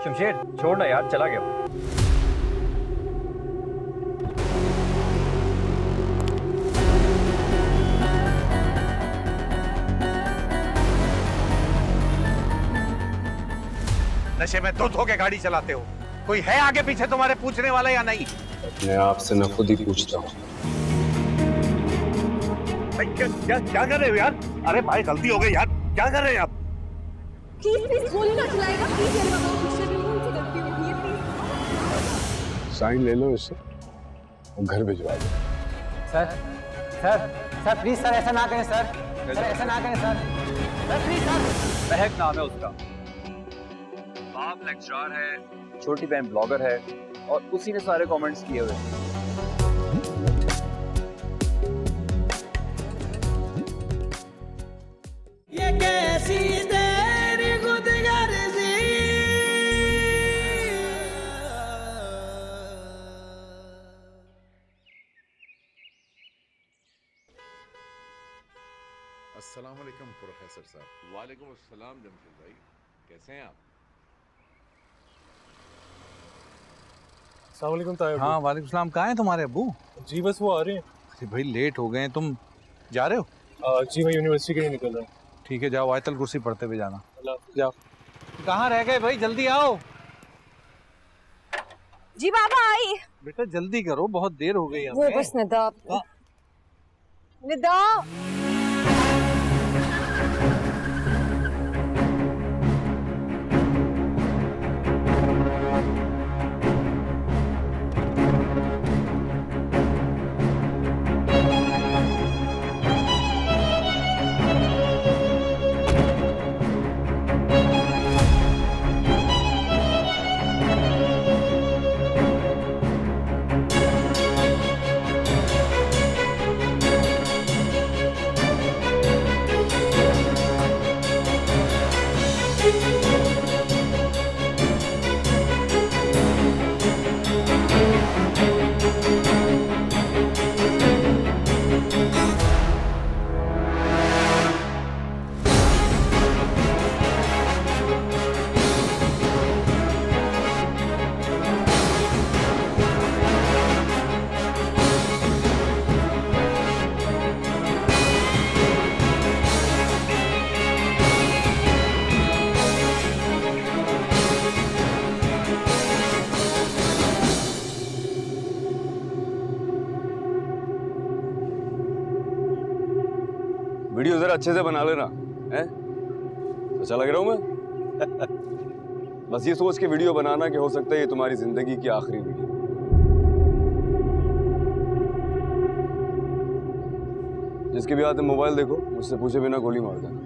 शमशेर छोड़ ना यार, चला गया। नशे में धुत होके गाड़ी चलाते हो। कोई है आगे पीछे तुम्हारे पूछने वाला या नहीं? अपने आप से मैं खुद ही पूछता हूँ। क्या कर रहे हो यार? अरे भाई गलती हो गई यार, क्या कर रहे हैं आप? प्लीज गोली ना चलाएगा प्लीज। मेरे बाबा मुझसे भी उनसे गलती हो गई है प्लीज। साइन ले लो इससे और घर भिजवा दो। Sir sir sir please sir ऐसा ना करें सर। सर ऐसा ना करें सर। Sir please sir. महक नाम है उसका, बाप लेक्चरर है, छोटी बहन ब्लॉगर है और उसी ने सारे कमेंट्स किए हुए हैं। ये कैसी तेरी खुदगर्जी। अस्सलाम वालेकुम प्रोफेसर साहब। वालेकुम अस्सलाम जमशेद भाई, कैसे हैं आप? अस्सलाम वालेकुम ताया। हाँ वालेकुम सलाम। कहाँ हैं तुम्हारे अब्बू? जी बस वो आ रहे हैं। अरे भाई लेट हो गए हैं, तुम जा रहे हो? जी मैं यूनिवर्सिटी के लिए निकल रहा हूँ। ठीक है जाओ, आयतल कुर्सी पढ़ते हुए जाना। जाओ। कहाँ रह गए भाई, जल्दी आओ। जी बाबा आई। बेटा जल्दी करो, बहुत देर हो गई वो हमें। बस निदा निदा। वीडियो जरा अच्छे से बना लेना, हैं? अच्छा लग रहा हूँ मैं? बस ये सोच के वीडियो बनाना कि हो सकता है ये तुम्हारी जिंदगी की आखिरी वीडियो। जिसके भी हाथ में मोबाइल देखो, मुझसे पूछे बिना गोली मार देना।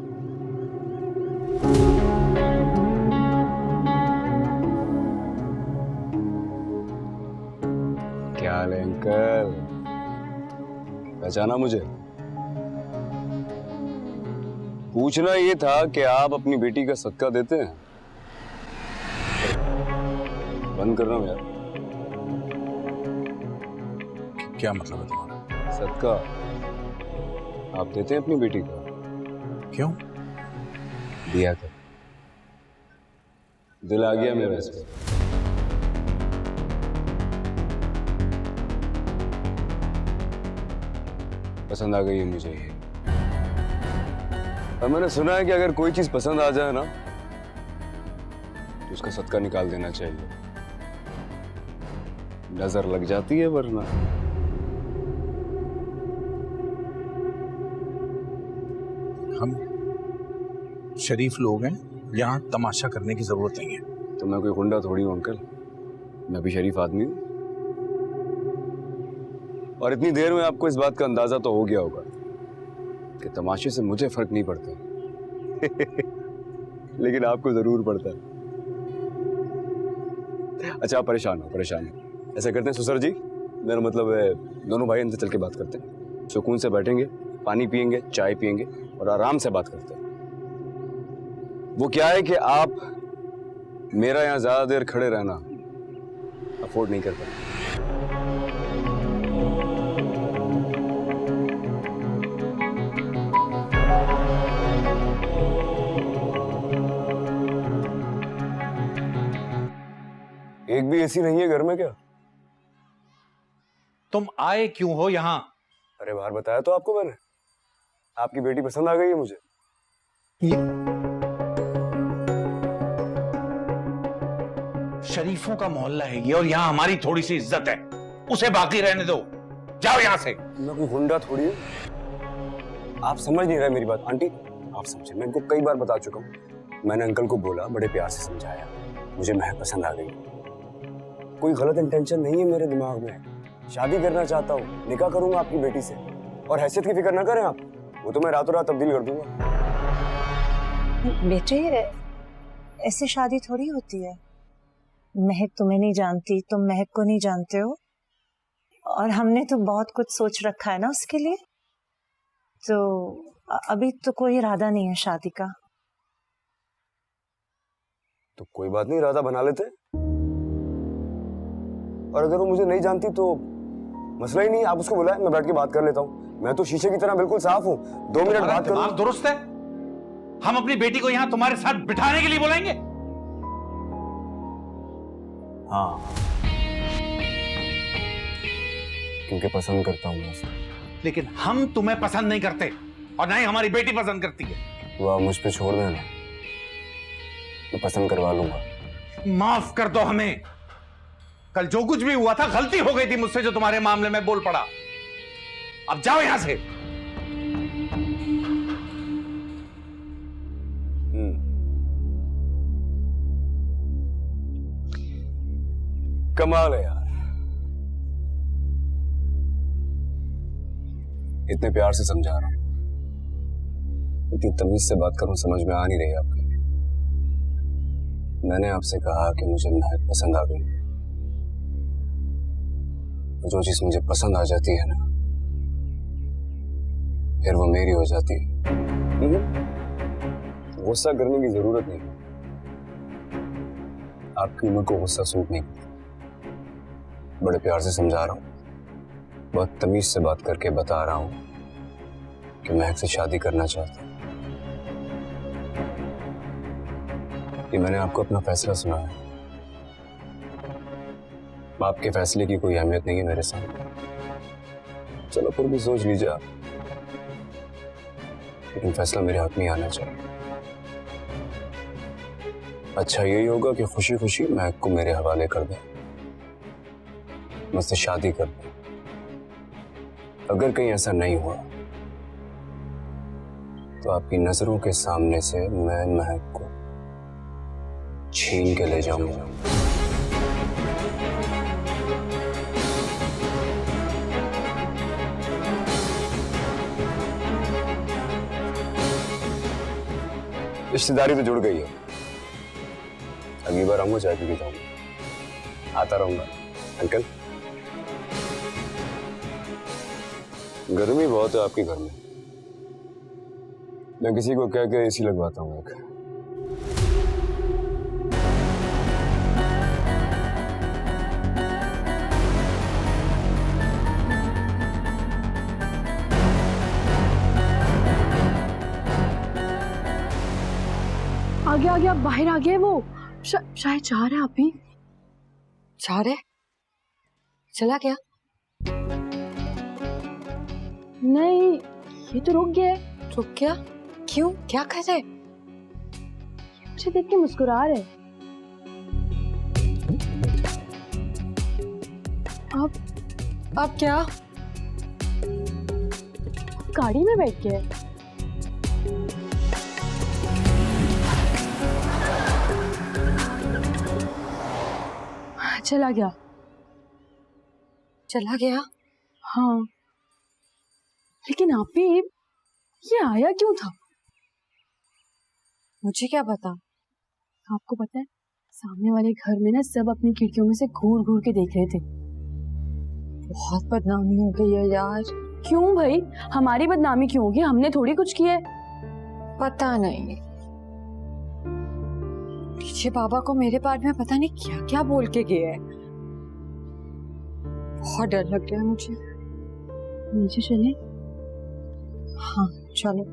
क्या हाल है अंकल? पहचाना मुझे? पूछना ये था कि आप अपनी बेटी का सदका देते हैं? बंद कर रहा हूं यार। क्या मतलब है तुम्हारा? सदका आप देते हैं अपनी बेटी का? क्यों? दिया कर। दिल आ गया मेरा इस पे। पसंद आ गई है मुझे ये। और मैंने सुना है कि अगर कोई चीज पसंद आ जाए ना तो उसका सदका निकाल देना चाहिए, नजर लग जाती है वरना। हम शरीफ लोग हैं, यहाँ तमाशा करने की जरूरत नहीं है। तो मैं कोई गुंडा थोड़ी हूँ अंकल, मैं भी शरीफ आदमी हूँ। और इतनी देर में आपको इस बात का अंदाजा तो हो गया होगा कि तमाशे से मुझे फर्क नहीं पड़ता लेकिन आपको जरूर पड़ता है। अच्छा आप परेशान हो। ऐसा करते हैं ससुर जी, मेरा मतलब है दोनों भाई अंदर चल के बात करते हैं, सुकून से बैठेंगे, पानी पियेंगे, चाय पियेंगे और आराम से बात करते हैं। वो क्या है कि आप मेरा यहाँ ज्यादा देर खड़े रहना अफोर्ड नहीं कर पाए। एक भी एसी नहीं है घर में क्या? तुम आए क्यों हो यहाँ? अरे बाहर बताया तो आपको मैंने, आपकी बेटी पसंद आ गई है मुझे। शरीफों का मोहल्ला है ये, और यहाँ हमारी थोड़ी सी इज्जत है, उसे बाकी रहने दो। जाओ यहाँ से। मैं कोई गुंडा थोड़ी हूँ। आप समझ नहीं रहे मेरी बात। आंटी आप समझे, मैं इनको कई बार बता चुका हूँ। मैंने अंकल को बोला, बड़े प्यार से समझाया, मुझे महक पसंद आ गई। कोई गलत इंटेंशन नहीं है मेरे दिमाग में। शादी करना चाहता हूँ, निकाह करूंगा आपकी बेटी से, और हैसियत की फिक्र ना करें आप, वो तो मैं रातों रात तब्दील कर दूंगा। बेटे ऐसे शादी थोड़ी होती है। महक तुम्हें नहीं जानती, तुम महक को नहीं जानते हो, और हमने तो बहुत कुछ सोच रखा है ना उसके लिए। तो अभी तो कोई इरादा नहीं है शादी का। तो कोई बात नहीं, इरादा बना लेते। और अगर वो मुझे नहीं जानती तो मसला ही नहीं, आप उसको बुलाएं, मैं बैठ के बात कर लेता हूँ। मैं तो शीशे की तरह बिल्कुल साफ हूँ, 2 मिनट बात करूँ। दिमाग दुरुस्त है? हम अपनी बेटी को यहाँ तुम्हारे साथ बिठाने के लिए बुलाएंगे? हाँ, क्योंकि पसंद करता हूँ उसे। लेकिन हम तुम्हें पसंद नहीं करते, और ना ही हमारी बेटी पसंद करती है। वो आप मुझ पे छोड़ देना, मैं पसंद करवा लूंगा। माफ कर दो हमें। कल जो कुछ भी हुआ था गलती हो गई थी मुझसे, जो तुम्हारे मामले में बोल पड़ा। अब जाओ यहां से। कमाल है यार, इतने प्यार से समझा रहा हूं, इतनी तमीज से बात करूं, समझ में आ नहीं रही आपको। मैंने आपसे कहा कि मुझे महक पसंद आ गई। जो चीज मुझे पसंद आ जाती है ना, फिर वो मेरी हो जाती है। गुस्सा करने की जरूरत नहीं, आपकी उम्र को गुस्सा सूट नहीं करता। बड़े प्यार से समझा रहा हूं, बहुत तमीज से बात करके बता रहा हूं कि महक से शादी करना चाहता हूं। ये मैंने आपको अपना फैसला सुनाया, आपके फैसले की कोई अहमियत नहीं है मेरे सामने। चलो फिर भी सोच लीजिए आप, लेकिन फैसला मेरे हाथ में ही आना चाहिए। अच्छा यही होगा कि खुशी खुशी महक को मेरे हवाले कर दें, मुझसे शादी कर दें। अगर कहीं ऐसा नहीं हुआ तो आपकी नजरों के सामने से मैं महक को छीन के ले जाऊंगा। रिश्तेदारी तो जुड़ गई है, अगली बार आऊंगा चाय पी के जाऊंगा, आता रहूंगा। अंकल गर्मी बहुत है आपके घर में, मैं किसी को कह के एसी लगवाता हूँ एक। आगे आगे आप बाहर आ गए। वो शायद जा रहा है। अभी जा रहे? चला गया? नहीं, ये तो रुक गया। रुक गया? क्यों, क्या कर रहे? मुझे देख के मुस्कुरा रहे। अब क्या? गाड़ी में बैठ गए। चला गया। चला गया? हाँ, लेकिन आप भी ये आया क्यों था? मुझे क्या पता। आपको पता है, सामने वाले घर में ना सब अपनी खिड़कियों में से घूर घूर के देख रहे थे। बहुत बदनामी हो गई है यार। क्यों भाई, हमारी बदनामी क्यों होगी? हमने थोड़ी कुछ किया है। पता नहीं, पीछे बाबा को मेरे बारे में पता नहीं क्या क्या बोल के गए हैं। बहुत डर लग रहा है मुझे। नीचे चले? हाँ चलो।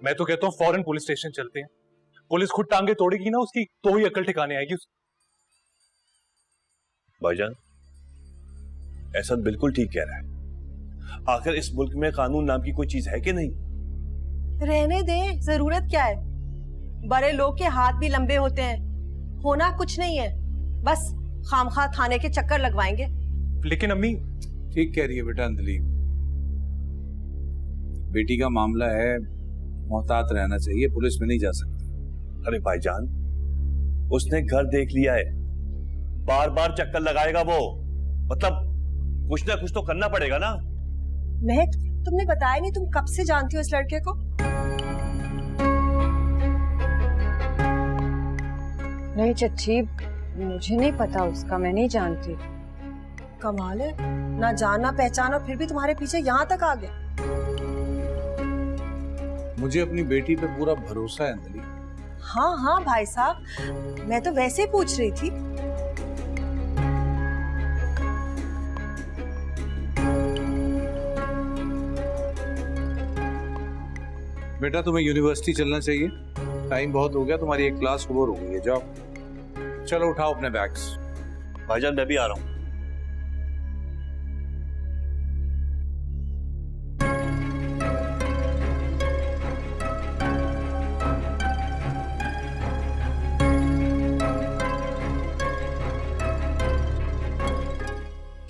मैं तो कहता हूँ फौरन पुलिस स्टेशन चलते हैं, पुलिस खुद टांगे तोड़ेगी ना उसकी, तो ही अकल ठिकाने आएगी। भाईजान, ऐसा बिल्कुल ठीक कह रहा है। आखिर इस मुल्क में कानून नाम की कोई चीज है कि नहीं? रहने दे, जरूरत क्या है? बड़े लोग के हाथ भी लंबे होते हैं, होना कुछ नहीं है, बस खामखा थाने के चक्कर लगवाएंगे। लेकिन अम्मी, ठीक कह रही है बेटा अंजलि, बेटी का मामला है, मोहतात रहना चाहिए, पुलिस में नहीं जा सकती। अरे भाईजान, उसने घर देख लिया है, बार बार चक्कर लगाएगा वो, मतलब कुछ ना कुछ तो करना पड़ेगा ना। महक, तुमने बताया नहीं तुम कब से जानती हो इस लड़के को? नहीं चच्ची, मुझे नहीं पता उसका, मैं नहीं जानती। कमाल है, ना जाना पहचाना फिर भी तुम्हारे पीछे यहाँ तक आ गए। मुझे अपनी बेटी पे पूरा भरोसा है अंजलि। हाँ हाँ भाई साहब, मैं तो वैसे ही पूछ रही थी। बेटा तुम्हें यूनिवर्सिटी चलना चाहिए, टाइम बहुत हो गया, तुम्हारी एक क्लास ओवर हो गई है, जाओ। चलो उठाओ अपने बैग्स। भाईजान मैं भी आ रहा हूँ।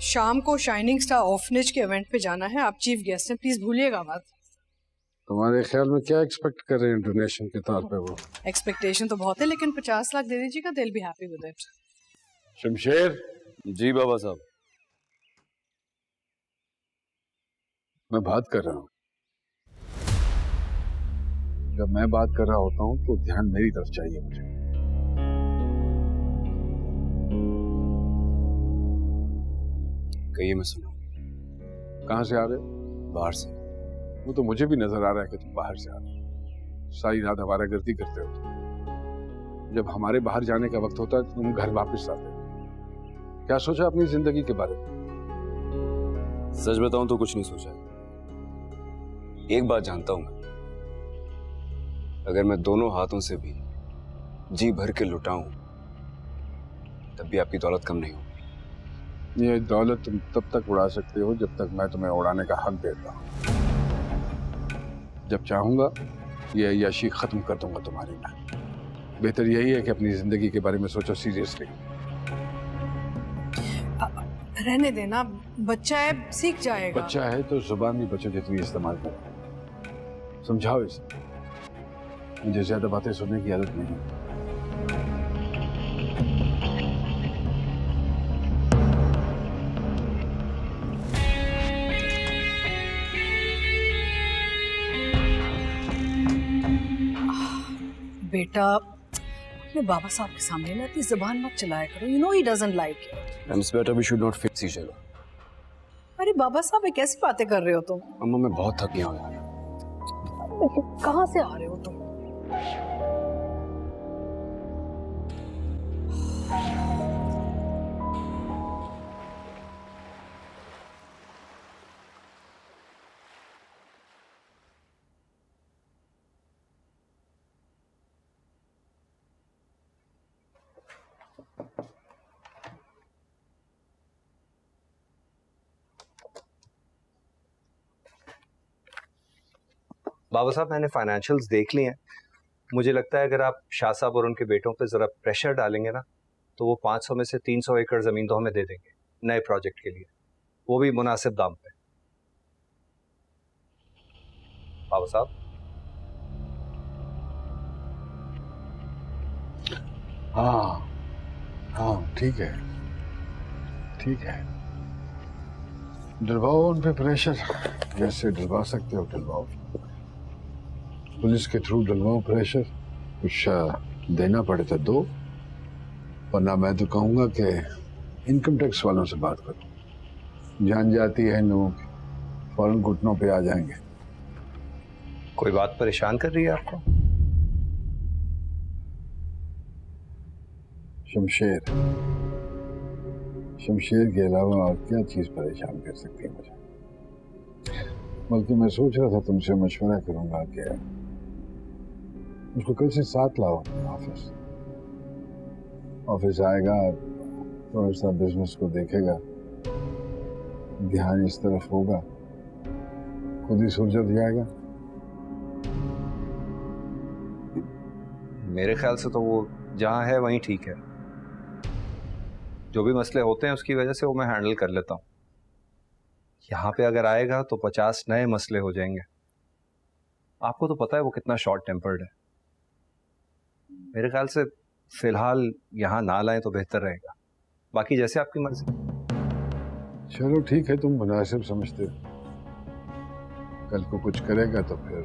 शाम को शाइनिंग स्टार ऑर्फनेज के इवेंट पे जाना है, आप चीफ गेस्ट हैं, प्लीज भूलिएगा बात। तुम्हारे ख्याल में क्या एक्सपेक्ट कर रहे हैं डोनेशन के तौर पे? वो एक्सपेक्टेशन तो बहुत है, लेकिन 50 लाख दे दीजिएगा, दिल be happy with it. Shamsher ji बाबा साहब। मैं बात कर रहा हूँ। जब मैं बात कर रहा होता हूँ तो ध्यान मेरी तरफ चाहिए मुझे। कहिए, मैं सुना। कहाँ से आ रहे हो? बाहर से। वो तो मुझे भी नजर आ रहा है कि तुम बाहर से आ रहे हो। सारी रात आवारागर्दी करते हो तुम। जब हमारे बाहर जाने का वक्त होता है तो तुम घर वापस आते हो। क्या सोचा अपनी जिंदगी के बारे में? सच बताऊं तो कुछ नहीं सोचा। एक बात जानता हूं मैं, अगर मैं दोनों हाथों से भी जी भर के लुटाऊं तब भी आपकी दौलत कम नहीं होगी। ये दौलत तुम तब तक उड़ा सकते हो जब तक मैं तुम्हें उड़ाने का हक देता हूं। जब चाहूंगा ये अय्याशी खत्म कर दूंगा तुम्हारी में। बेहतर यही है कि अपनी जिंदगी के बारे में सोचो सीरियसली। रहने देना, बच्चा है, सीख जाएगा। बच्चा है तो जुबान भी बच्चों जितनी इस्तेमाल करो। समझाओ इसे। मुझे ज्यादा बातें सुनने की आदत नहीं है। बेटा, अपने बाबा साहब के सामने ना इतनी जुबान मत चलाया करो, you know he doesn't like it. Miss बेटा, we should not fix each other. अरे बाबा साहब, ये कैसी बातें कर रहे हो तुम? अम्मा मैं बहुत थक गया हूं यार। कहाँ से आ रहे हो तुम? बाबा साहब, मैंने फाइनेंशियल्स देख लिए हैं। मुझे लगता है अगर आप शाह साहब और उनके बेटों पे ज़रा प्रेशर डालेंगे ना तो वो 500 में से 300 एकड़ ज़मीन तो हमें दे देंगे नए प्रोजेक्ट के लिए, वो भी मुनासिब दाम पे। बाबा साहब। हाँ हाँ, ठीक है ठीक है। डलवाओ उन पे प्रेशर, जैसे डलवा सकते हो डलवाओ। पुलिस के थ्रू डलवाओ प्रेशर, कुछ देना पड़े तो दो, वरना मैं तो कहूँगा कि इनकम टैक्स वालों से बात करो। जान जाती है इन लोगों की, फौरन घुटनों पे आ जाएंगे। कोई बात परेशान कर रही है आपको? शमशेर, शमशेर के अलावा और क्या चीज परेशान कर सकती है मुझे? बल्कि मैं सोच रहा था तुमसे मशवरा करूंगा कि उसको कल से साथ लाओ ऑफिस। ऑफिस आएगा, थोड़ा सा बिजनेस को देखेगा, ध्यान इस तरफ होगा, खुद ही सुलझ जाएगा। मेरे ख्याल से तो वो जहाँ है वहीं ठीक है। जो भी मसले होते हैं उसकी वजह से वो मैं हैंडल कर लेता हूँ। यहाँ पे अगर आएगा तो 50 नए मसले हो जाएंगे। आपको तो पता है वो कितना शॉर्ट टेम्पर्ड है। मेरे ख्याल से फिलहाल यहाँ ना लाएं तो बेहतर रहेगा। बाकी जैसे आपकी मर्जी। चलो ठीक है, तुम मुनासिब समझते हो। कल को कुछ करेगा तो फिर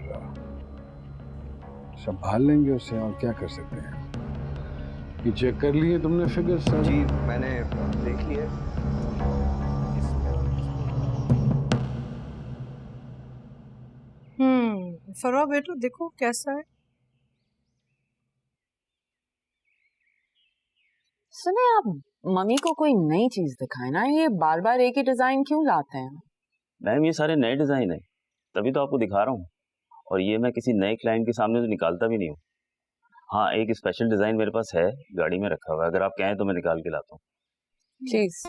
संभाल लेंगे उसे, और क्या कर सकते हैं। ये चेक कर लिए तुमने फिगर सर? जी मैंने देख लिए। फरवा बेटो देखो कैसा है। सुने आप मम्मी को कोई नई चीज दिखाए ना, ये बार बार एक ही डिजाइन क्यों लाते हैं? मैम ये सारे नए डिजाइन है, तभी तो आपको दिखा रहा हूँ। और ये मैं किसी नए क्लाइंट के सामने तो निकालता भी नहीं हूँ। हाँ एक स्पेशल डिजाइन मेरे पास है, गाड़ी में रखा हुआ है, अगर आप कहें तो मैं निकाल के लाता हूँ। Please.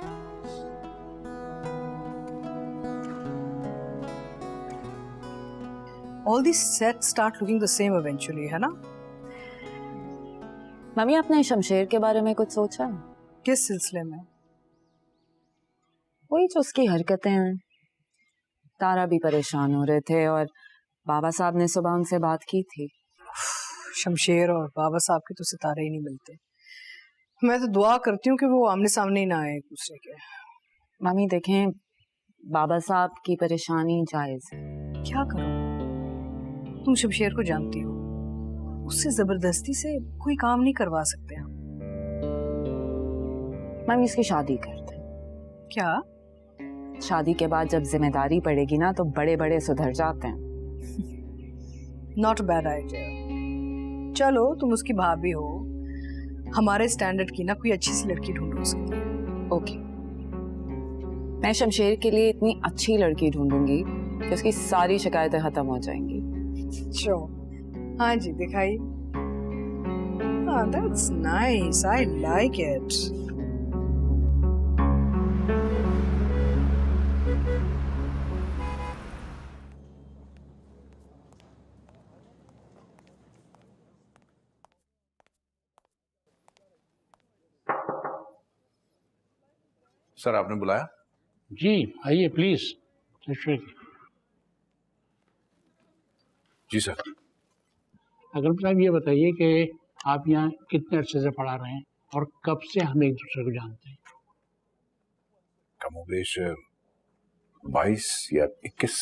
All these sets start looking the same eventually, है ना? मम्मी आपने शमशेर के बारे में कुछ सोचा? किस सिलसिले में? वही जो उसकी हरकतें हैं। तारा भी परेशान हो रहे थे और बाबा साहब ने सुबह उनसे बात की थी। शमशेर और बाबा साहब के तो सितारे ही नहीं मिलते। मैं तो दुआ करती हूँ कि वो आमने सामने ही ना आए एक दूसरे के। मम्मी देखें, बाबा साहब की परेशानी जायज है। क्या करो? तुम शमशेर को जानती हो, उससे जबरदस्ती से कोई काम नहीं करवा सकते हम। मम्मी इसकी शादी करते। क्या? शादी के बाद जब जिम्मेदारी पड़ेगी ना तो बड़े बड़े सुधर जाते हैं। Not a bad idea. चलो तुम उसकी भाभी हो, हमारे स्टैंडर्ड की ना कोई अच्छी सी लड़की ढूंढो उसके लिए। ओके, मैं शमशेर के लिए इतनी अच्छी लड़की ढूंढूंगी कि उसकी सारी शिकायतें खत्म हो जाएंगी। चलो हाँ जी दिखाइए। हाँ that's nice, I like it. Sir आपने बुलाया? जी आइए प्लीज। Ji sir. अगर साहब ये बताइए कि आप यहाँ कितने अरसे से पढ़ा रहे हैं और कब से हम एक दूसरे को जानते हैं? कमोबेश 22 या 21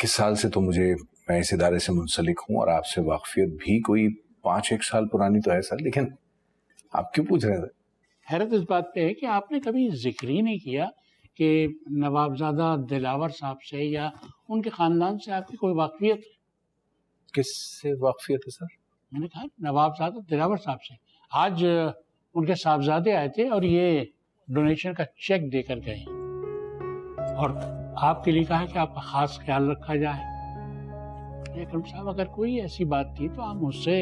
साल से तो मैं इस इदारे से मुंसलिक हूँ, और आपसे वाकफियत भी कोई 5-1 साल पुरानी तो है सर। लेकिन आप क्यों पूछ रहे थे? हैरत इस बात पे है कि आपने कभी जिक्र ही नहीं किया कि नवाबजादा दिलावर साहब से या उनके खानदान से आपकी कोई वाकफियत है। किससे वाकफियत है सर? मैंने कहा नवाबजादा दिलावर साहब से। आज उनके साहबजादे आए थे और ये डोनेशन का चेक देकर गए और आपके लिए कहा कि आपका खास ख्याल रखा जाए। अकरम साहब अगर कोई ऐसी बात थी तो आप मुझसे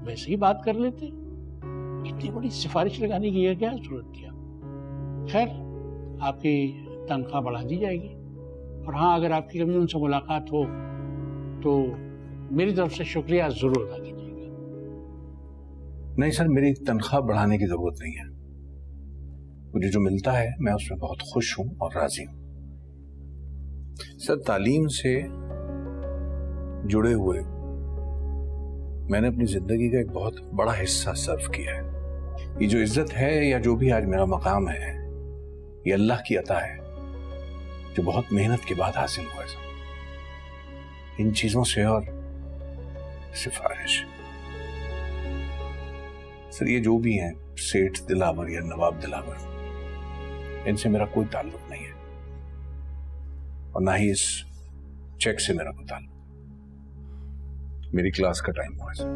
वैसे ही बात कर लेते, इतनी बड़ी सिफारिश लगाने की क्या जरूरत थी? खैर आपकी तनख्वाह बढ़ा दी जाएगी, और हाँ अगर आपकी कभी उनसे मुलाकात हो तो मेरी तरफ से शुक्रिया जरूर अदा कीजिएगा। नहीं सर, मेरी तनख्वाह बढ़ाने की जरूरत नहीं है। मुझे जो मिलता है मैं उसमें बहुत खुश हूं और राजी हूं। सर तालीम से जुड़े हुए मैंने अपनी जिंदगी का एक बहुत बड़ा हिस्सा सर्व किया है। ये जो इज्जत है या जो भी आज मेरा मकाम है, ये अल्लाह की अता है जो बहुत मेहनत के बाद हासिल हुआ है सर। इन चीजों से और सिफारिश सर, ये जो भी हैं सेठ दिलावर या नवाब दिलावर, इनसे मेरा कोई ताल्लुक नहीं है, और ना ही इस चेक से मेरा कोई ताल्लुक। मेरी क्लास का टाइम हुआ है सर।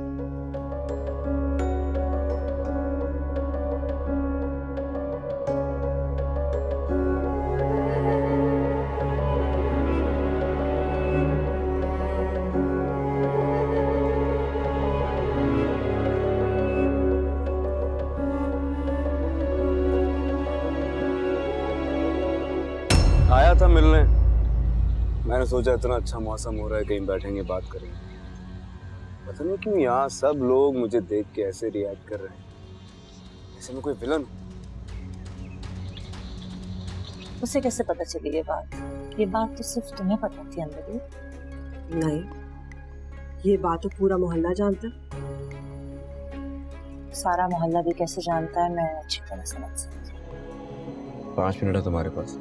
था मिलने, मैंने सोचा इतना अच्छा मौसम हो रहा है, कहीं बैठेंगे बात करेंगे। पता नहीं क्यों यहाँ सब लोग मुझे देख के ऐसे रिएक्ट कर रहे हैं, जैसे मैं कोई विलन हूँ। उसे कैसे पता चली ये बात? ये बात तो सिर्फ तुम्हें पता थी अंजलि। नहीं, ये बात तो पूरा मोहल्ला जानता। सारा मोहल्ला भी कैसे जानता है मैं अच्छी तरह समझ सकती हूँ। 5 मिनट है तुम्हारे पास,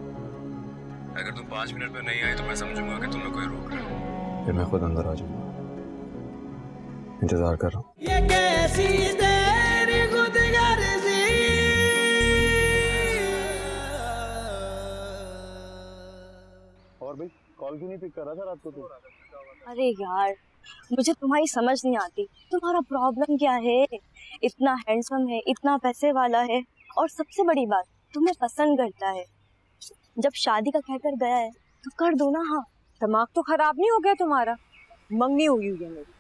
अगर तुम 5 मिनट में नहीं आए तो मैं समझूंगा कि तुम्हें कोई रोक रहा है, फिर मैं खुद अंदर आ जाऊंगा। इंतजार कर रहा हूँ। ये कैसी तेरी खुदगर्जी। और भाई कॉल क्यों नहीं पिक कर रहा था रात को तू? अरे यार, मुझे तुम्हारी समझ नहीं आती। तुम्हारा प्रॉब्लम क्या है? इतना हैंडसम है, इतना पैसे वाला है, और सबसे बड़ी बात तुम्हें पसंद करता है। जब शादी का कहकर गया है तो कर दो ना। हाँ, दिमाग तो खराब नहीं हो गया तुम्हारा? मंगनी हुई है मेरी,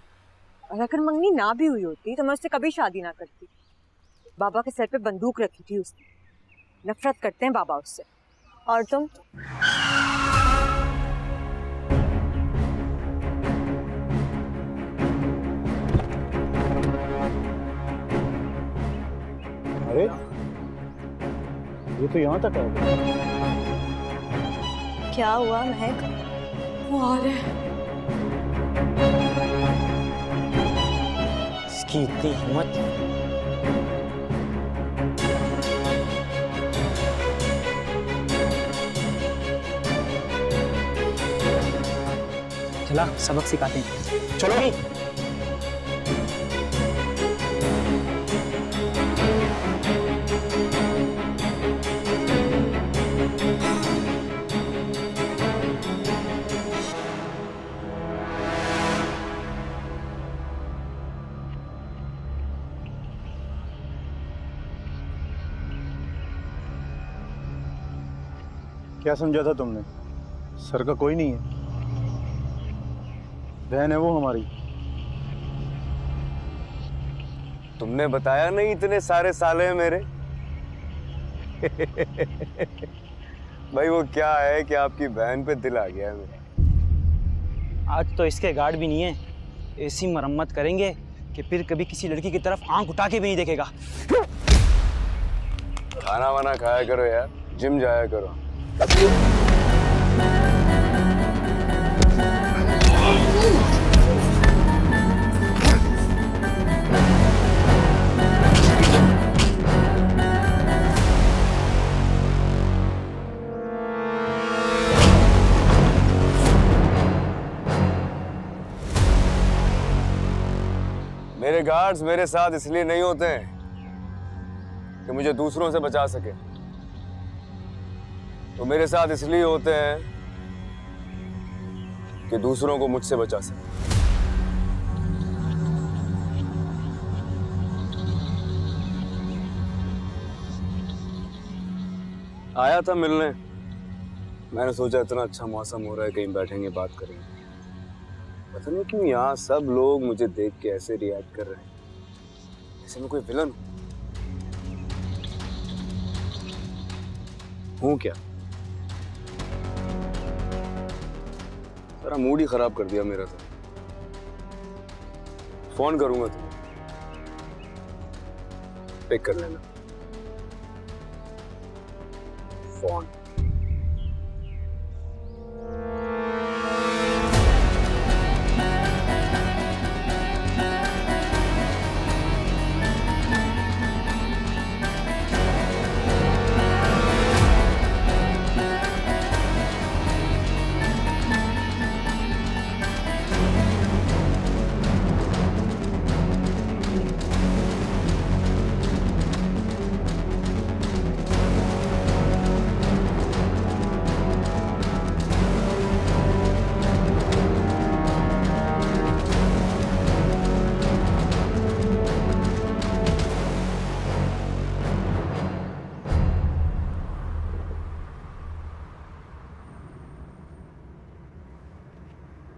और अगर मंगनी ना भी हुई होती तो मैं उससे कभी शादी ना करती। बाबा के सर पे बंदूक रखी थी उसने। नफरत करते हैं बाबा उससे। और तुम? अरे ये तो यहाँ तक आ गया। क्या हुआ महक? वो आ रहे हैं। इसकी इतनी हिम्मत। चला सबक सिखाते हैं, चलो। क्या समझा था तुमने? सर का कोई नहीं है, बहन है वो हमारी। तुमने बताया नहीं इतने सारे साले हैं मेरे। भाई वो क्या है कि आपकी बहन पे दिल आ गया है मेरा। आज तो इसके गार्ड भी नहीं है, ऐसी मरम्मत करेंगे कि फिर कभी किसी लड़की की तरफ आंख उठा के भी नहीं देखेगा। खाना वाना खाया करो यार, जिम जाया करो। मेरे गार्ड्स मेरे साथ इसलिए नहीं होते हैं कि मुझे दूसरों से बचा सके, तो मेरे साथ इसलिए होते हैं कि दूसरों को मुझसे बचा सके। आया था मिलने, मैंने सोचा इतना अच्छा मौसम हो रहा है, कहीं बैठेंगे बात करेंगे। पता नहीं क्यों यहाँ सब लोग मुझे देख के ऐसे रिएक्ट कर रहे हैं, जैसे मैं कोई विलन हूँ क्या? सारा मूड ही खराब कर दिया मेरा तो। फोन करूंगा तुम्हें, पिक कर लेना फोन।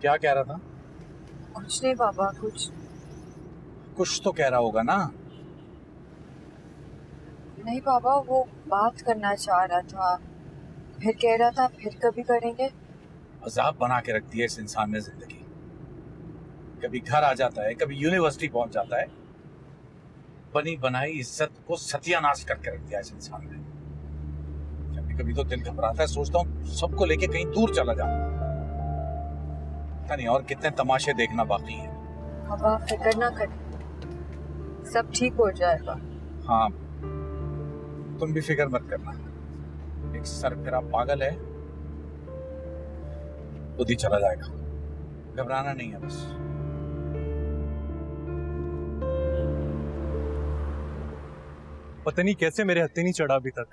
क्या कह रहा था? कुछ नहीं बाबा, कुछ तो कह रहा होगा ना। नहीं बाबा, वो बात करना चाह रहा था। फिर कह रहा था फिर कभी करेंगे। अजाब बना के रख दिया इस इंसान ने जिंदगी। कभी घर आ जाता है, कभी यूनिवर्सिटी पहुंच जाता है। बनी बनाई इज्जत को सत्यानाश करके रख दिया इस इंसान ने। कभी कभी तो दिल घबराता है, सोचता हूँ सबको लेके कहीं दूर चला जाऊं। पता नहीं और कितने तमाशे देखना बाकी है। अब आप फिक्र ना करें, सब ठीक हो जाएगा। हाँ, तुम भी फिक्र मत करना। एक सरफिरा पागल है, खुद ही चला जाएगा। घबराना नहीं है बस। पता नहीं कैसे मेरे हत्थे नहीं चढ़ा अभी तक।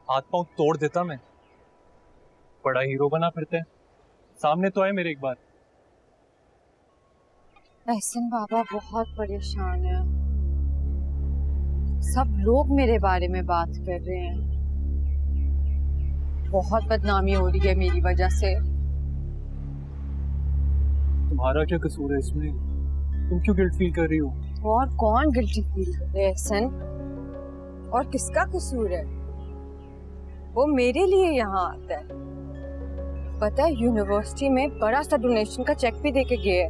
हाथ पांव तोड़ देता मैं। बड़ा हीरो बना फिरते हैं। सामने तो आए मेरे एक बार। एहसन बाबा बहुत परेशान है। सब लोग मेरे बारे में बात कर रहे हैं। बहुत बदनामी हो रही है मेरी वजह से। तुम्हारा क्या कसूर है इसमें? तुम क्यों गिल्ट फील कर रही हो? और कौन गिल्टी फील कर रहे हैं एहसन? और किसका कसूर है? वो मेरे लिए यहाँ आता है। पता है यूनिवर्सिटी में बड़ा सा डोनेशन का चेक भी देके गए।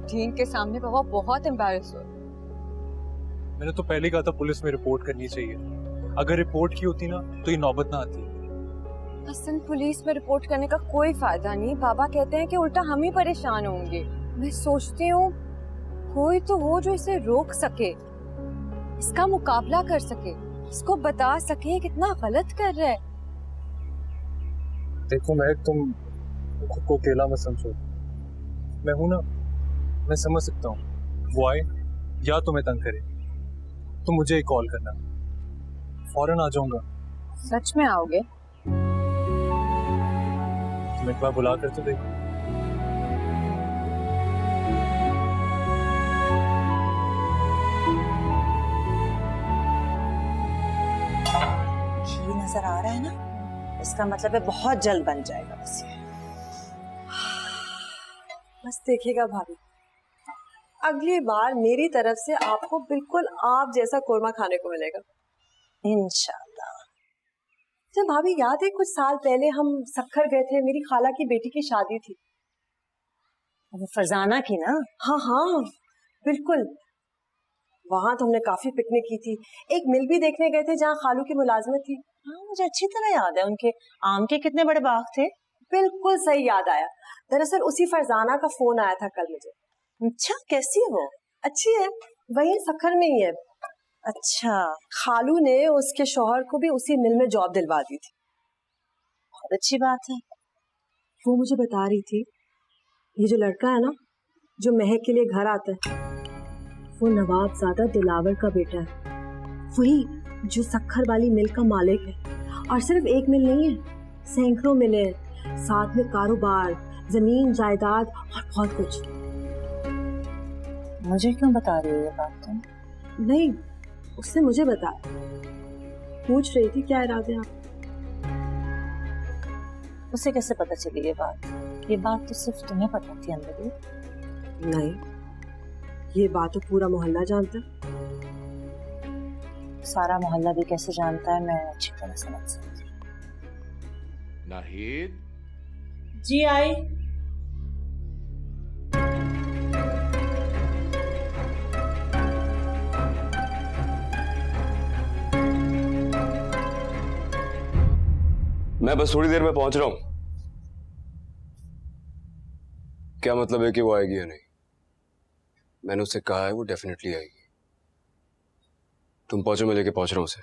डीन के सामने पापा बहुत एम्बैरेस हो। मैंने तो पहले कहा था पुलिस में रिपोर्ट करनी चाहिए। अगर रिपोर्ट की होती ना तो ये नौबत ना आती। हसन, पुलिस में रिपोर्ट करने का कोई फायदा नहीं। बाबा कहते हैं कि उल्टा हम ही परेशान होंगे। मैं सोचती हूँ कोई तो हो जो इसे रोक सके, इसका मुकाबला कर सके, इसको बता सके कितना गलत कर रहा है। देखो महक, तुम खुद को अकेला मत समझो। मैं हूं ना, मैं समझ सकता हूँ। वो आए या तुम्हें तंग करे तो मुझे एक कॉल करना, फौरन आ जाऊंगा। सच में आओगे? तुम एक बार बुला कर तो देखो। घी नजर आ रहा है ना, इसका मतलब है बहुत जल्द बन जाएगा। बस ये बस देखिएगा भाभी, अगली बार मेरी तरफ से आपको बिल्कुल आप जैसा कोरमा खाने को मिलेगा इंशाल्लाह। तो भाभी याद है कुछ साल पहले हम सक्खर गए थे, मेरी खाला की बेटी की शादी थी। वो फरजाना की ना? हाँ हाँ बिल्कुल। वहां तो हमने काफी पिकनिक की थी। एक मिल भी देखने गए थे जहाँ खालू की मुलाजमत थी। हाँ मुझे अच्छी तरह याद है। उनके आम के कितने बड़े बाग थे। बिल्कुल सही याद आया। दरअसल उसी फरजाना का फोन आया था कल मुझे। अच्छा, कैसी है वो? अच्छी है, वही सक्खर में ही है। अच्छा, खालू ने उसके शौहर को भी उसी मिल में जॉब दिलवा दी थी। बहुत अच्छी बात है। वो मुझे बता रही थी, ये जो लड़का है ना जो महक के लिए घर आता है, वो नवाबजादा दिलावर का बेटा है, वही जो सक्खर वाली मिल का मालिक है। और सिर्फ एक मिल नहीं है, सैकड़ों मिल है, साथ में कारोबार, जमीन जायदाद और बहुत कुछ। मुझे क्यों बता रही हो ये बात तुम? नहीं, उसने मुझे बताया। पूछ रही थी क्या इरादे आप। उसे कैसे पता चली ये बात? ये बात तो सिर्फ तुम्हें पता थी अंदर? नहीं, ये बात तो पूरा मोहल्ला जानता है। सारा मोहल्ला भी कैसे जानता है मैं अच्छी तरह समझ सकती। नाहिद जी आई। मैं बस थोड़ी देर में पहुंच रहा हूं। क्या मतलब है कि वो आएगी या नहीं? मैंने उससे कहा है वो डेफिनेटली आएगी। तुम पहुंचो, मैं लेके पहुंच रहा हूं उसे।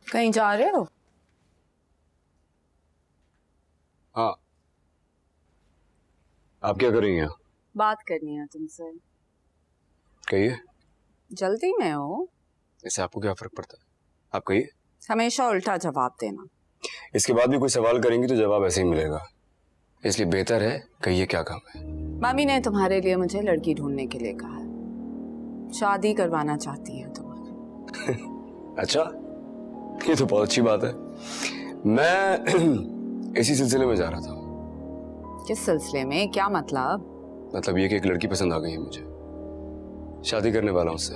कहीं जा रहे हो? हाँ। आप क्या कर रही हैं यहाँ? बात करनी है तुमसे। कहिए। जल्दी में हो? इससे आपको क्या फर्क पड़ता है? आप कहिए। हमेशा उल्टा जवाब देना। इसके बाद भी कोई सवाल करेंगी तो जवाब ऐसे ही मिलेगा, इसलिए बेहतर है कहिए क्या काम है। मामी ने तुम्हारे लिए मुझे लड़की ढूंढने के लिए कहा है। शादी करवाना चाहती है तुम्हारे। अच्छा, ये तो बहुत अच्छी बात है। मैं इसी सिलसिले में जा रहा था। किस सिलसिले में? क्या मतलब? मतलब ये कि एक लड़की पसंद आ गई है मुझे, शादी करने वाला हूं उससे।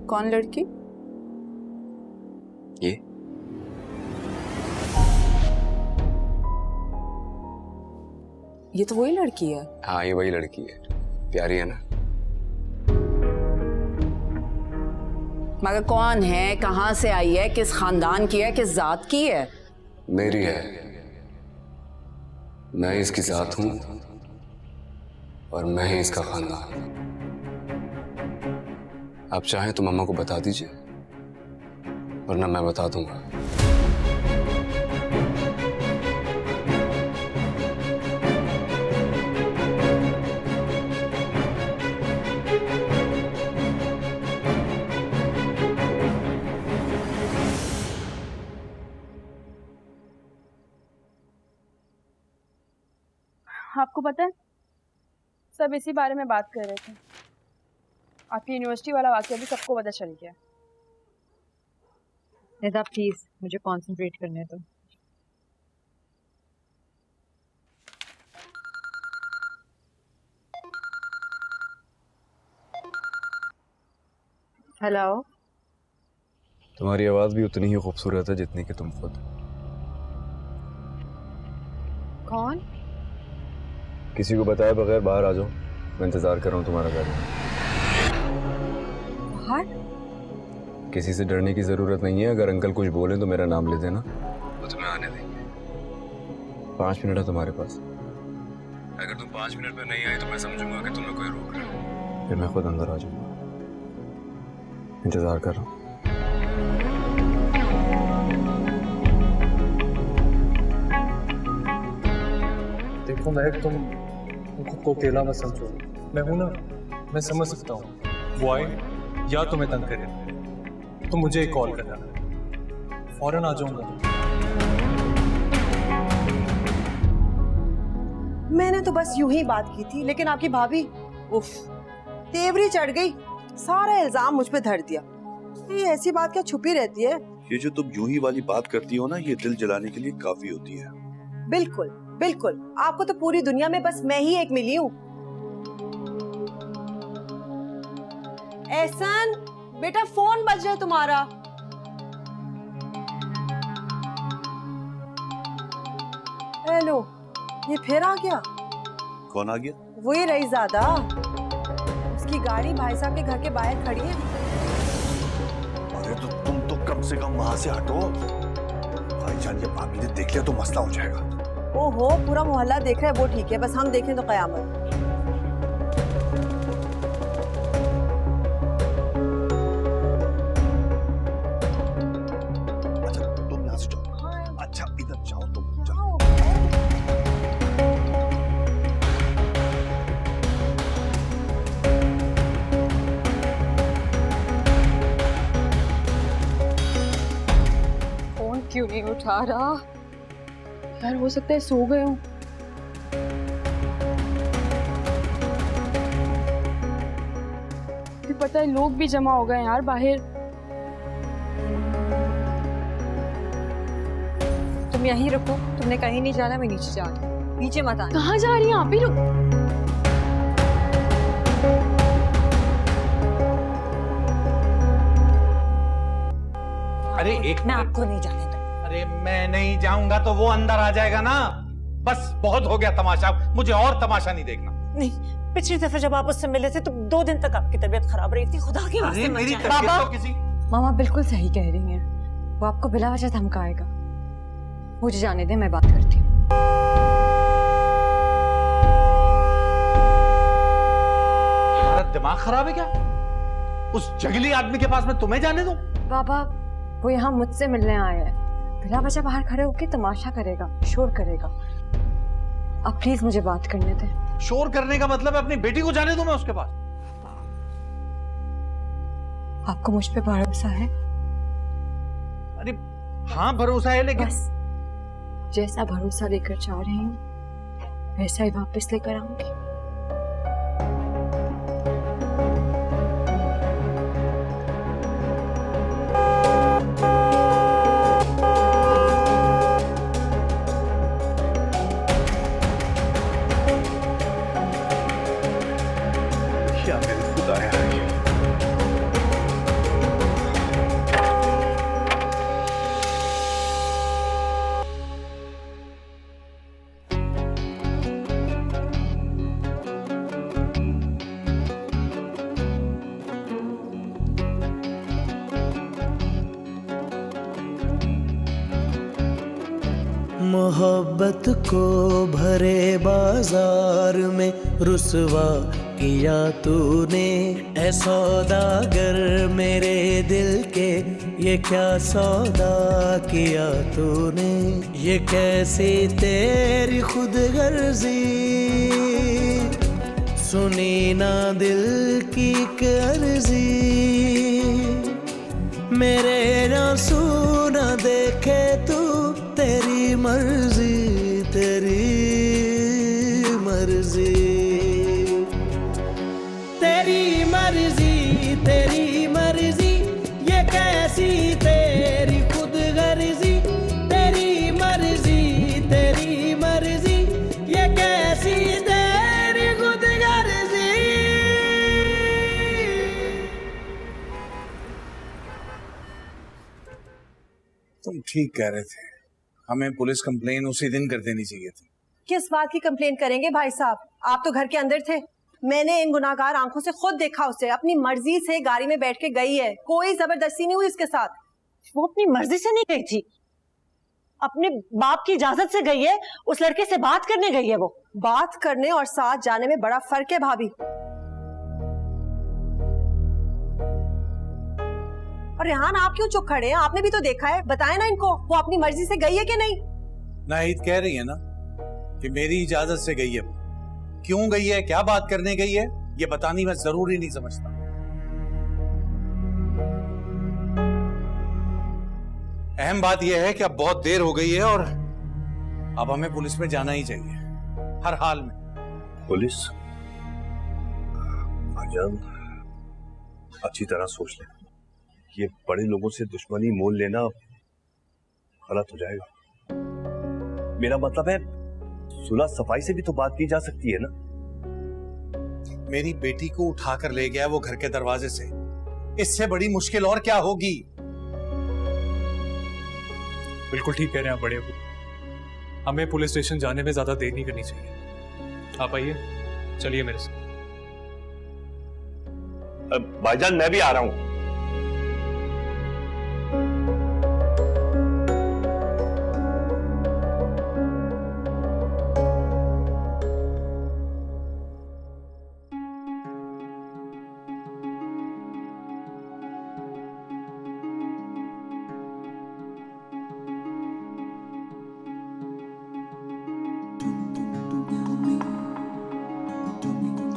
कौन लड़की? ये ये तो वही लड़की है। हाँ ये वही लड़की है, प्यारी है ना। मगर कौन है, कहाँ से आई है, किस खानदान की है, किस जात की है? मेरी है, मैं इसकी जात हूं और मैं ही इसका खानदान। आप चाहें तो मम्मा को बता दीजिए, वरना मैं बता दूंगा। आपको पता है, सब इसी बारे में बात कर रहे थे। आपकी यूनिवर्सिटी वाला वाकया भी सबको पता चल गया। निदा प्लीज मुझे कंसंट्रेट करने दो। हेलो। तुम्हारी आवाज भी उतनी ही खूबसूरत है जितनी कि तुम खुद। कौन? किसी को बताए बगैर बाहर आ जाओ, मैं इंतजार कर रहा हूँ तुम्हारा गाड़ी में। बाहर? किसी से डरने की जरूरत नहीं है। अगर अंकल कुछ बोले तो मेरा नाम ले देना, तो तुम्हें आने देंगे। 5 मिनट है तुम्हारे पास। अगर तुम 5 मिनट में नहीं आई तो मैं समझूंगा कि तुम्हें कोई रोक रहा है, फिर मैं खुद अंदर आ जाऊंगा। इंतजार कर रहा हूँ। देखो महक, तुम खुद को अकेला मत समझो। मैं हूं ना, मैं समझ सकता हूँ। वो आए या तुम्हें तंग करे तो मुझे एक कॉल करना, फौरन आ जाऊंगा। मैंने तो बस यूं ही बात की थी, लेकिन आपकी भाभी उफ तेवरी चढ़ गई, सारा इल्जाम मुझ पे धर दिया। ये ऐसी बात क्या छुपी रहती है? ये जो तुम यूं ही वाली बात करती हो ना, ये दिल जलाने के लिए काफी होती है। बिल्कुल बिल्कुल, आपको तो पूरी दुनिया में बस मैं ही एक मिली हूँ। एहसान बेटा, फोन बज रहा है तुम्हारा। हेलो, ये फिर आ गया? कौन आ गया? वही रईज़ादा, उसकी गाड़ी भाई साहब के घर के बाहर खड़ी है। अरे तो तुम तो कम से कम वहां से हटो। भाईजान या भाभी ने देख लिया तो मसला हो जाएगा। ओहो, पूरा मोहल्ला देख रहा है, वो ठीक है, बस हम देखें तो कयामत। अच्छा तुम यहाँ से जाओ। अच्छा इधर जाओ, तुम जाओ। फोन क्यों नहीं उठा रहा यार? हो सकता है सो गए हूँ। फिर पता है लोग भी जमा हो गए यार बाहर। तुम यहीं रुको, तुमने कहीं नहीं जाना, मैं नीचे जा रही हूँ। नीचे मत आना। कहाँ जा रही हैं आप ही लोग? अरे एक मैं आपको नहीं जाने दूँ। अरे मैं नहीं जाऊंगा तो वो अंदर आ जाएगा ना। बस बहुत हो गया तमाशा, मुझे और तमाशा नहीं देखना। नहीं, पिछली दफे जब आप उससे मिले थे तो 2 दिन तक आपकी तबीयत खराब रही थी। खुदा के वास्ते मेरी मत तबीयत जाना। तो किसी मामा बिल्कुल सही कह रही हैं, वो आपको बिला वजह धमकाएगा। मुझे जाने दे, मैं बात करती हूँ। तुम्हारा दिमाग खराब है क्या? उस जंगली आदमी के पास मैं तुम्हें जाने दूं? बाबा वो यहाँ मुझसे मिलने आया है, बिला वजह बाहर खड़े होके तमाशा करेगा, शोर करेगा। आप प्लीज मुझे बात करने दें। शोर करने का मतलब है अपनी बेटी को जाने दूं मैं उसके पास? आपको मुझ पे भरोसा है? अरे हाँ भरोसा है, लेकिन बस जैसा भरोसा लेकर जा रही हूँ वैसा ही वापस लेकर आऊंगी। क्या मेरे खुदाया है ये? मोहब्बत को भरे बाजार में रुसवा किया तूने, ऐ सौदागर मेरे दिल के ये क्या सौदा किया तूने। ये कैसी तेरी खुदगर्जी, सुनी ना दिल की अर्जी, मेरे आंसू ना देखे तू, तेरी मर्जी तेरी मर्जी, तेरी मर्जी तेरी मर्जी, ये कैसी तेरी खुदगर्जी, तेरी मर्जी तेरी मर्जी, ये कैसी तेरी खुदगर्जी। तुम ठीक कह रहे थे, हमें पुलिस कंप्लेन उसी दिन कर देनी चाहिए थी। किस बात की कंप्लेन करेंगे भाई साहब, आप तो घर के अंदर थे। मैंने इन गुनाहगार आंखों से खुद देखा उसे, अपनी मर्जी से गाड़ी में बैठ के गई है, कोई जबरदस्ती नहीं हुई इसके साथ। वो अपनी मर्जी से नहीं गई थी, अपने बाप की इजाजत से गई है, उस लड़के से बात करने गई है। वो बात करने और साथ जाने में बड़ा फर्क है भाभी। और रेहान आप क्यों चुप खड़े हैं, आपने भी तो देखा है, बताए ना इनको वो अपनी मर्जी से गई है कि नहीं। नाहिद कह रही है ना कि मेरी इजाजत से गई है, क्यों गई है, क्या बात करने गई है, ये बतानी मैं जरूरी नहीं समझता। अहम बात यह है कि अब बहुत देर हो गई है और अब हमें पुलिस में जाना ही चाहिए हर हाल में। पुलिस? भाईजान अच्छी तरह सोच ले, ये बड़े लोगों से दुश्मनी मोल लेना गलत हो जाएगा। मेरा मतलब है सुलह सफाई से भी तो बात की जा सकती है ना। मेरी बेटी को उठाकर ले गया वो घर के दरवाजे से, इससे बड़ी मुश्किल और क्या होगी। बिल्कुल ठीक कह रहे हैं आप बड़े अबू, हमें पुलिस स्टेशन जाने में ज्यादा देर नहीं करनी चाहिए। आप आइए, चलिए मेरे साथ। भाईजान मैं भी आ रहा हूं।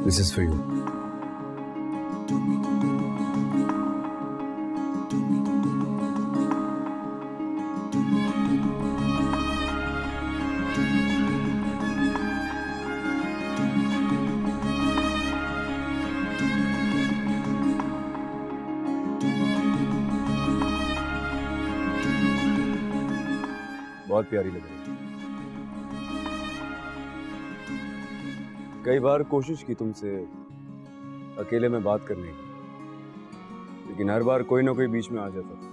This is for you. बहुत प्यारी लग रही है। कई बार कोशिश की तुमसे अकेले में बात करने की, लेकिन हर बार कोई ना कोई बीच में आ जाता था।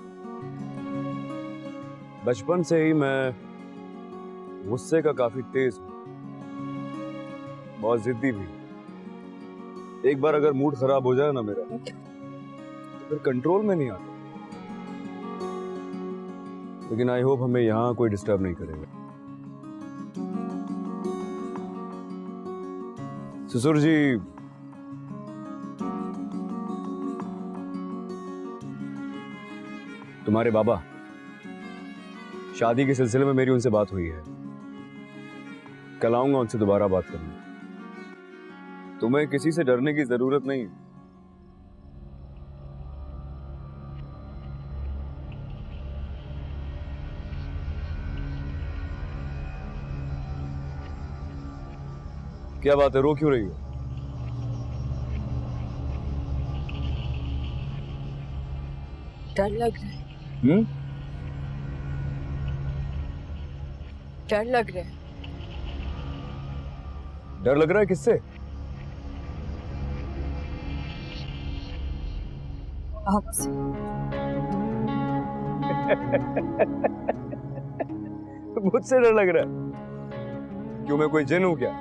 बचपन से ही मैं गुस्से का काफी तेज हूं, बहुत जिद्दी भी। एक बार अगर मूड खराब हो जाए ना मेरा, तो फिर कंट्रोल में नहीं आता। लेकिन आई होप हमें यहाँ कोई डिस्टर्ब नहीं करेगा। ससुर जी, तुम्हारे बाबा, शादी के सिलसिले में मेरी उनसे बात हुई है। कल आऊंगा उनसे दोबारा बात करने। तुम्हें किसी से डरने की जरूरत नहीं है। क्या बात है, रो क्यों रही हो? डर लग रहा है। डर लग रहा है। डर लग रहा है किससे? आपसे। मुझसे डर लग रहा है? क्यों मैं कोई जिन हूं क्या?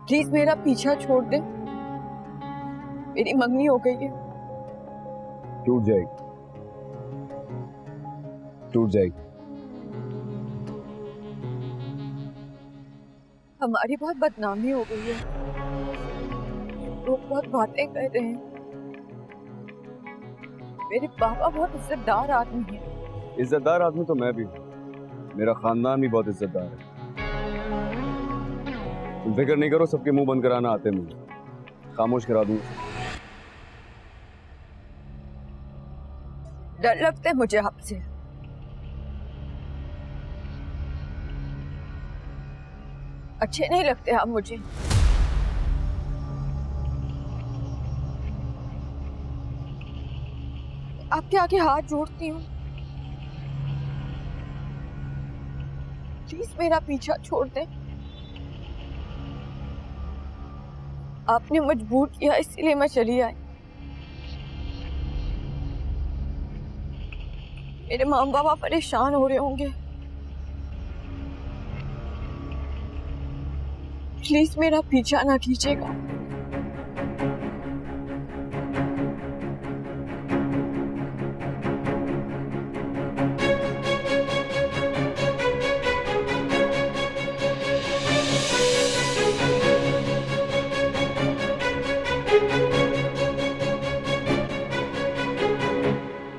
प्लीज मेरा पीछा छोड़ दे, मेरी मंगनी हो गई है। टूट जाएगी, टूट जाएगी। हमारी बहुत बदनामी हो गई है, लोग बहुत बातें कर रहे हैं। मेरे पापा बहुत इज्जतदार आदमी हैं। इज्जतदार आदमी तो मैं भी हूँ, मेरा खानदान भी बहुत इज्जतदार है। तुम फिक्र नहीं करो, सबके मुंह बंद कराना आते मुझे, खामोश करा दूंगा। डर लगता है मुझे आपसे। अच्छे नहीं लगते आप मुझे। आपके आगे हाथ जोड़ती हूँ, प्लीज मेरा पीछा छोड़ दें। आपने मजबूर किया इसीलिए मैं चली आई। मेरे माँ बाप परेशान हो रहे होंगे, प्लीज मेरा पीछा ना कीजिएगा।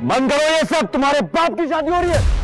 बंद करो ये सब, तुम्हारे बाप की शादी हो रही है।